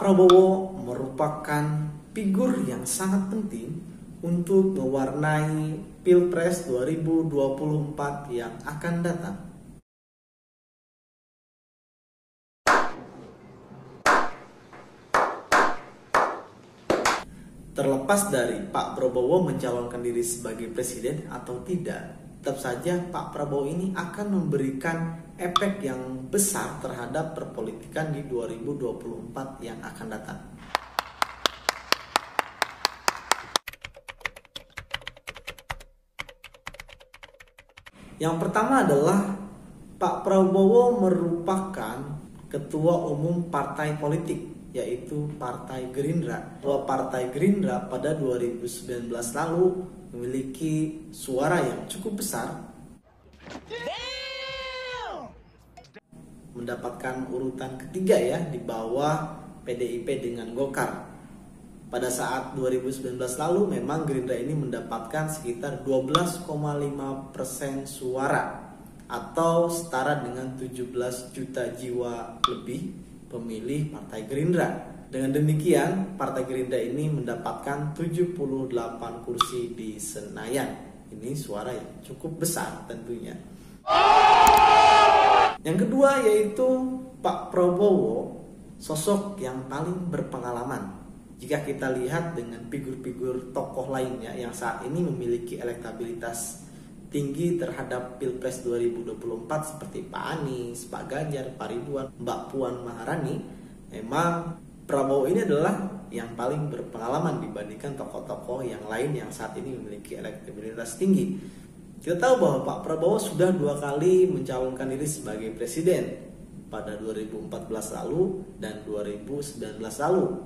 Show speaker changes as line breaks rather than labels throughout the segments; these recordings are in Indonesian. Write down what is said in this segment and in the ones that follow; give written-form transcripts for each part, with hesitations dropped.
Prabowo merupakan figur yang sangat penting untuk mewarnai Pilpres 2024 yang akan datang. Terlepas dari Pak Prabowo mencalonkan diri sebagai presiden atau tidak, tetap saja Pak Prabowo ini akan memberikan efek yang besar terhadap perpolitikan di 2024 yang akan datang. Yang pertama adalah Pak Prabowo merupakan ketua umum partai politik, yaitu Partai Gerindra. Bahwa Partai Gerindra pada 2019 lalu memiliki suara yang cukup besar, mendapatkan urutan ketiga ya di bawah PDIP dengan Golkar. Pada saat 2019 lalu memang Gerindra ini mendapatkan sekitar 12,5% suara atau setara dengan 17 juta jiwa lebih pemilih Partai Gerindra. Dengan demikian, Partai Gerindra ini mendapatkan 78 kursi di Senayan. Ini suara yang cukup besar tentunya. Yang kedua yaitu Pak Prabowo, sosok yang paling berpengalaman. Jika kita lihat dengan figur-figur tokoh lainnya yang saat ini memiliki elektabilitas tinggi terhadap Pilpres 2024 seperti Pak Anies, Pak Ganjar, Pak Ridwan, Mbak Puan Maharani, memang Prabowo ini adalah yang paling berpengalaman dibandingkan tokoh-tokoh yang lain yang saat ini memiliki elektabilitas tinggi. Kita tahu bahwa Pak Prabowo sudah 2 kali mencalonkan diri sebagai presiden pada 2014 lalu dan 2019 lalu.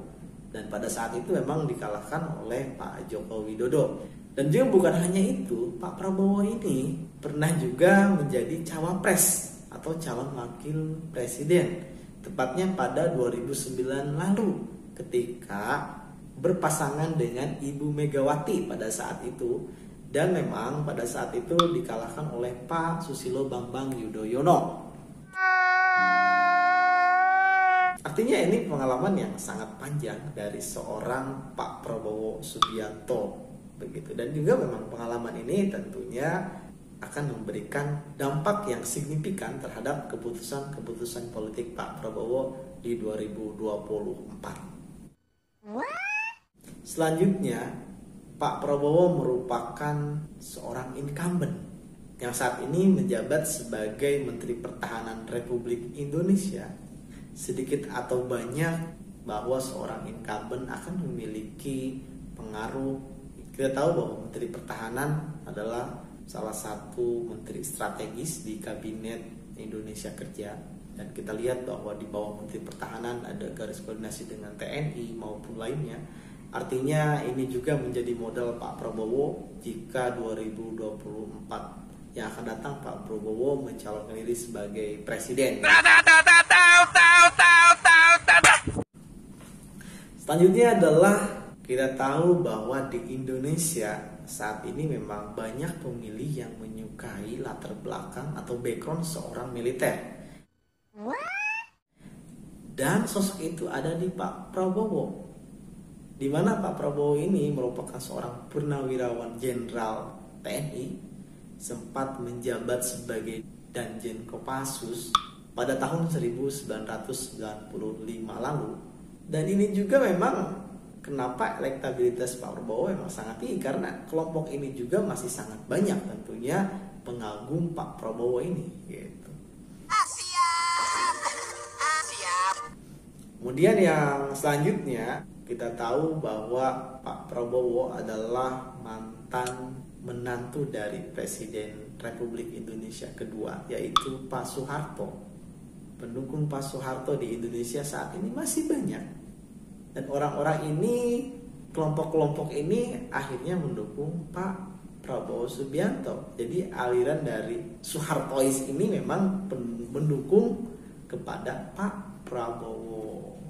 Dan pada saat itu memang dikalahkan oleh Pak Joko Widodo. Dan juga bukan hanya itu, Pak Prabowo ini pernah juga menjadi cawapres atau calon wakil presiden. Tepatnya pada 2009 lalu ketika berpasangan dengan Ibu Megawati pada saat itu. Dan memang pada saat itu dikalahkan oleh Pak Susilo Bambang Yudhoyono. Artinya ini pengalaman yang sangat panjang dari seorang Pak Prabowo Subianto. Begitu. Dan juga memang pengalaman ini tentunya akan memberikan dampak yang signifikan terhadap keputusan-keputusan politik Pak Prabowo di 2024. Selanjutnya, Pak Prabowo merupakan seorang incumbent yang saat ini menjabat sebagai Menteri Pertahanan Republik Indonesia. Sedikit atau banyak bahwa seorang incumbent akan memiliki pengaruh. Kita tahu bahwa Menteri Pertahanan adalah salah satu menteri strategis di Kabinet Indonesia Kerja. Dan kita lihat bahwa di bawah Menteri Pertahanan ada garis koordinasi dengan TNI maupun lainnya. Artinya ini juga menjadi modal Pak Prabowo jika 2024 yang akan datang Pak Prabowo mencalonkan diri sebagai presiden. Selanjutnya adalah kita tahu bahwa di Indonesia saat ini memang banyak pemilih yang menyukai latar belakang atau background seorang militer. Dan sosok itu ada di Pak Prabowo. Di mana Pak Prabowo ini merupakan seorang purnawirawan jenderal TNI, sempat menjabat sebagai Danjen Kopassus pada tahun 1995 lalu. Dan ini juga memang kenapa elektabilitas Pak Prabowo memang sangat tinggi, karena kelompok ini juga masih sangat banyak tentunya pengagum Pak Prabowo ini gitu. Kemudian yang selanjutnya kita tahu bahwa Pak Prabowo adalah mantan menantu dari Presiden Republik Indonesia kedua, yaitu Pak Soeharto. Pendukung Pak Soeharto di Indonesia saat ini masih banyak. Dan orang-orang ini, kelompok-kelompok ini akhirnya mendukung Pak Prabowo Subianto. Jadi aliran dari Soehartois ini memang mendukung kepada Pak Prabowo.